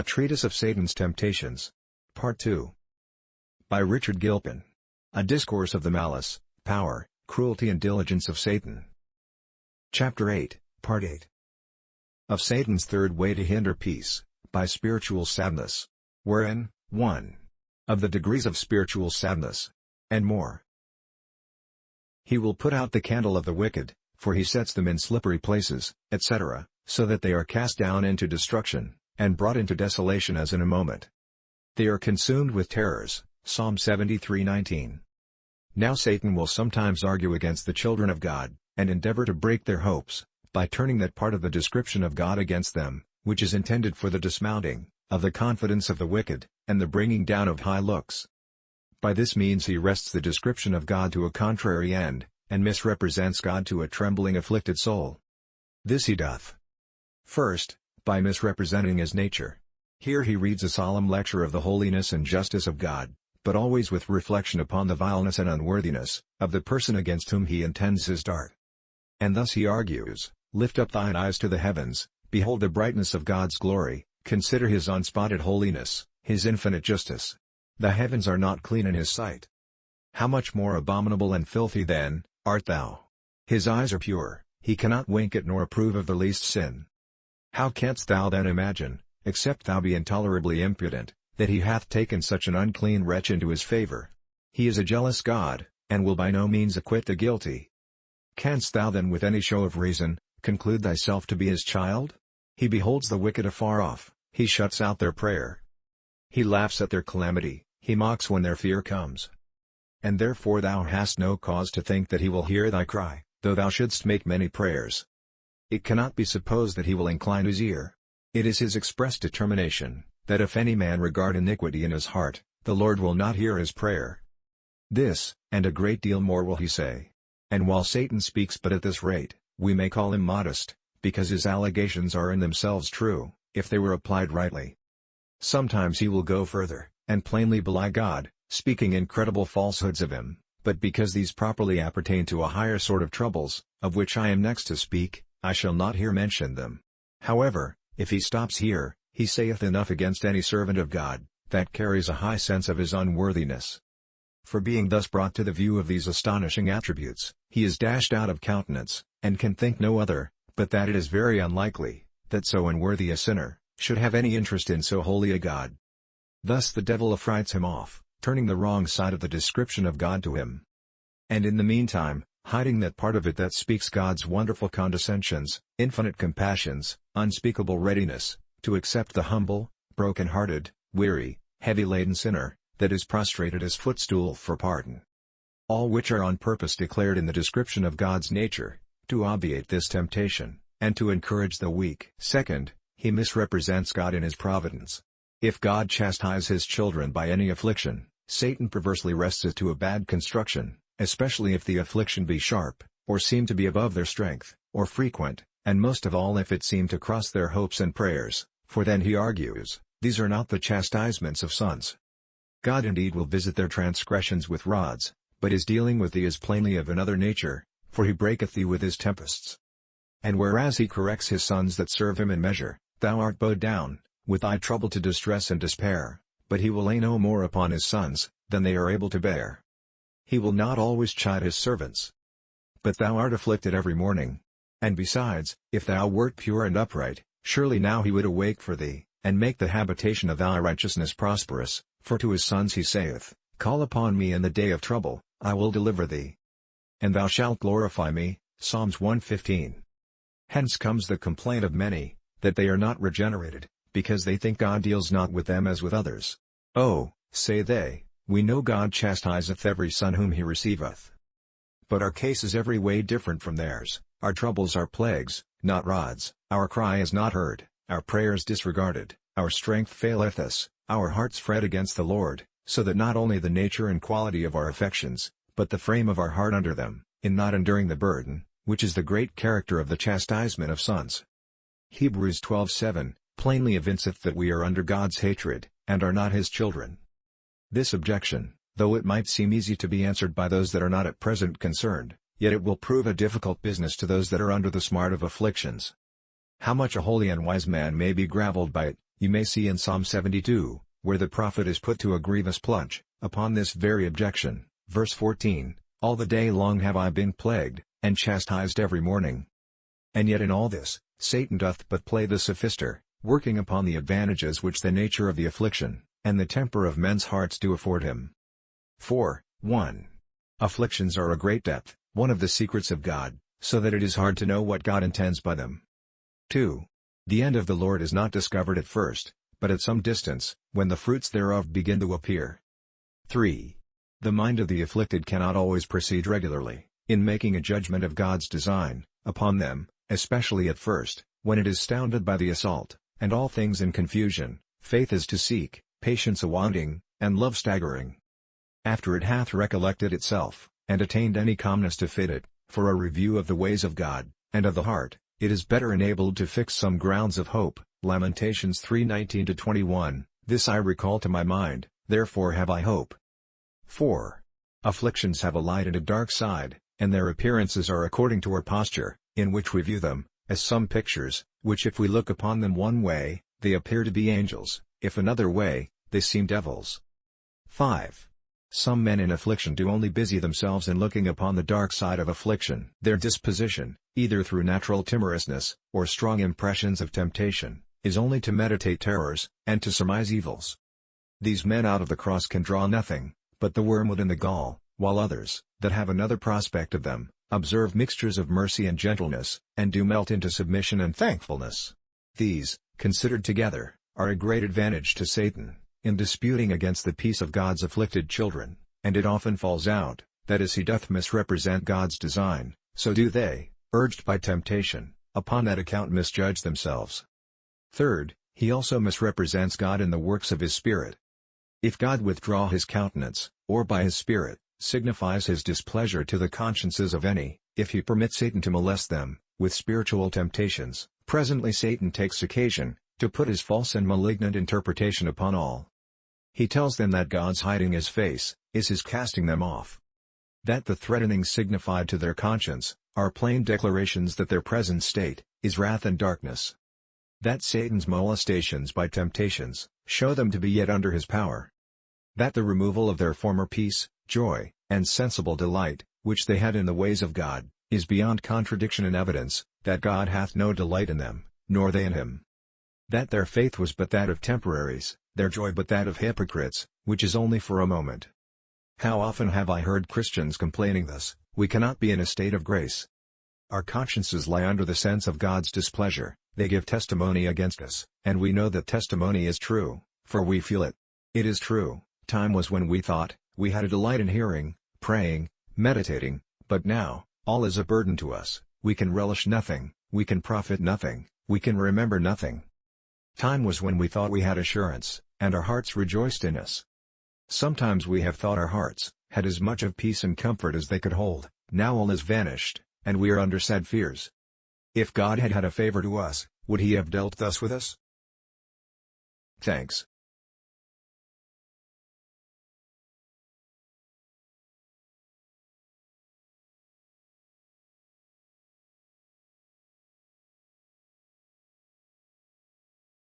A Treatise of Satan's Temptations. Part 2. By Richard Gilpin. A Discourse of the Malice, Power, Cruelty and Diligence of Satan. Chapter 8, Part 8. Of Satan's Third Way to Hinder Peace, by Spiritual Sadness. Wherein, 1. Of the degrees of spiritual sadness. And more. He will put out the candle of the wicked, for he sets them in slippery places, etc., so that they are cast down into destruction, and brought into desolation as in a moment. They are consumed with terrors. Psalm 73:19. Now Satan will sometimes argue against the children of God, and endeavor to break their hopes, by turning that part of the description of God against them, which is intended for the dismounting of the confidence of the wicked, and the bringing down of high looks. By this means he wrests the description of God to a contrary end, and misrepresents God to a trembling afflicted soul. This he doth. First, by misrepresenting his nature. Here he reads a solemn lecture of the holiness and justice of God, but always with reflection upon the vileness and unworthiness of the person against whom he intends his dart. And thus he argues, lift up thine eyes to the heavens, behold the brightness of God's glory, consider his unspotted holiness, his infinite justice. The heavens are not clean in his sight. How much more abominable and filthy then, art thou? His eyes are pure, he cannot wink at nor approve of the least sin. How canst thou then imagine, except thou be intolerably impudent, that he hath taken such an unclean wretch into his favor? He is a jealous God, and will by no means acquit the guilty. Canst thou then with any show of reason, conclude thyself to be his child? He beholds the wicked afar off, he shuts out their prayer. He laughs at their calamity, he mocks when their fear comes. And therefore thou hast no cause to think that he will hear thy cry, though thou shouldst make many prayers. It cannot be supposed that he will incline his ear. It is his express determination, that if any man regard iniquity in his heart, the Lord will not hear his prayer. This, and a great deal more will he say. And while Satan speaks but at this rate, we may call him modest, because his allegations are in themselves true, if they were applied rightly. Sometimes he will go further, and plainly belie God, speaking incredible falsehoods of him, but because these properly appertain to a higher sort of troubles, of which I am next to speak, I shall not here mention them. However, if he stops here, he saith enough against any servant of God, that carries a high sense of his unworthiness. For being thus brought to the view of these astonishing attributes, he is dashed out of countenance, and can think no other, but that it is very unlikely, that so unworthy a sinner, should have any interest in so holy a God. Thus the devil affrights him off, turning the wrong side of the description of God to him. And in the meantime, hiding that part of it that speaks God's wonderful condescensions, infinite compassions, unspeakable readiness, to accept the humble, broken-hearted, weary, heavy-laden sinner, that is prostrated as footstool for pardon. All which are on purpose declared in the description of God's nature, to obviate this temptation, and to encourage the weak. Second, he misrepresents God in his providence. If God chastise his children by any affliction, Satan perversely wrests it to a bad construction, especially if the affliction be sharp, or seem to be above their strength, or frequent, and most of all if it seem to cross their hopes and prayers, for then he argues, these are not the chastisements of sons. God indeed will visit their transgressions with rods, but his dealing with thee is plainly of another nature, for he breaketh thee with his tempests. And whereas he corrects his sons that serve him in measure, thou art bowed down, with thy trouble to distress and despair, but he will lay no more upon his sons, than they are able to bear. He will not always chide his servants. But thou art afflicted every morning. And besides, if thou wert pure and upright, surely now he would awake for thee, and make the habitation of thy righteousness prosperous, for to his sons he saith, call upon me in the day of trouble, I will deliver thee. And thou shalt glorify me, Psalms 115. Hence comes the complaint of many, that they are not regenerated, because they think God deals not with them as with others. Oh, say they, we know God chastiseth every son whom he receiveth. But our case is every way different from theirs, our troubles are plagues, not rods, our cry is not heard, our prayers disregarded, our strength faileth us, our hearts fret against the Lord, so that not only the nature and quality of our affections, but the frame of our heart under them, in not enduring the burden, which is the great character of the chastisement of sons. Hebrews 12:7, plainly evinceth that we are under God's hatred, and are not his children. This objection, though it might seem easy to be answered by those that are not at present concerned, yet it will prove a difficult business to those that are under the smart of afflictions. How much a holy and wise man may be gravelled by it, You may see in Psalm 72, where the prophet is put to a grievous plunge, upon this very objection, verse 14, "All the day long have I been plagued, and chastised every morning." And yet in all this, Satan doth but play the sophister, working upon the advantages which the nature of the affliction, and the temper of men's hearts do afford him. 4. 1. Afflictions are a great depth, one of the secrets of God, so that it is hard to know what God intends by them. 2. The end of the Lord is not discovered at first, but at some distance, when the fruits thereof begin to appear. 3. The mind of the afflicted cannot always proceed regularly, in making a judgment of God's design, upon them, especially at first, when it is astounded by the assault, and all things in confusion. Faith is to seek, patience a wanting, and love staggering. After it hath recollected itself, and attained any calmness to fit it, for a review of the ways of God, and of the heart, it is better enabled to fix some grounds of hope. Lamentations 3:19-21, "This I recall to my mind, therefore have I hope." 4. Afflictions have a light and a dark side, and their appearances are according to our posture, in which we view them, as some pictures, which if we look upon them one way, they appear to be angels, if another way, they seem devils. 5. Some men in affliction do only busy themselves in looking upon the dark side of affliction. Their disposition, either through natural timorousness, or strong impressions of temptation, is only to meditate terrors, and to surmise evils. These men out of the cross can draw nothing, but the wormwood and the gall, while others, that have another prospect of them, observe mixtures of mercy and gentleness, and do melt into submission and thankfulness. These, considered together, are a great advantage to Satan, in disputing against the peace of God's afflicted children, and it often falls out, that as he doth misrepresent God's design, so do they, urged by temptation, upon that account misjudge themselves. Third, he also misrepresents God in the works of his Spirit. If God withdraw his countenance, or by his Spirit, signifies his displeasure to the consciences of any, if he permits Satan to molest them, with spiritual temptations, presently Satan takes occasion, to put his false and malignant interpretation upon all. He tells them that God's hiding his face, is his casting them off. That the threatenings signified to their conscience, are plain declarations that their present state, is wrath and darkness. That Satan's molestations by temptations, show them to be yet under his power. That the removal of their former peace, joy, and sensible delight, which they had in the ways of God, is beyond contradiction and evidence, that God hath no delight in them, nor they in him. That their faith was but that of temporaries, their joy but that of hypocrites, which is only for a moment. How often have I heard Christians complaining thus, "We cannot be in a state of grace. Our consciences lie under the sense of God's displeasure, they give testimony against us, and we know that testimony is true, for we feel it. It is true, time was when we thought, we had a delight in hearing, praying, meditating, but now, all is a burden to us, we can relish nothing, we can profit nothing, we can remember nothing. Time was when we thought we had assurance, and our hearts rejoiced in us. Sometimes we have thought our hearts had as much of peace and comfort as they could hold, now all is vanished, and we are under sad fears. If God had had a favor to us, would he have dealt thus with us?" Thanks.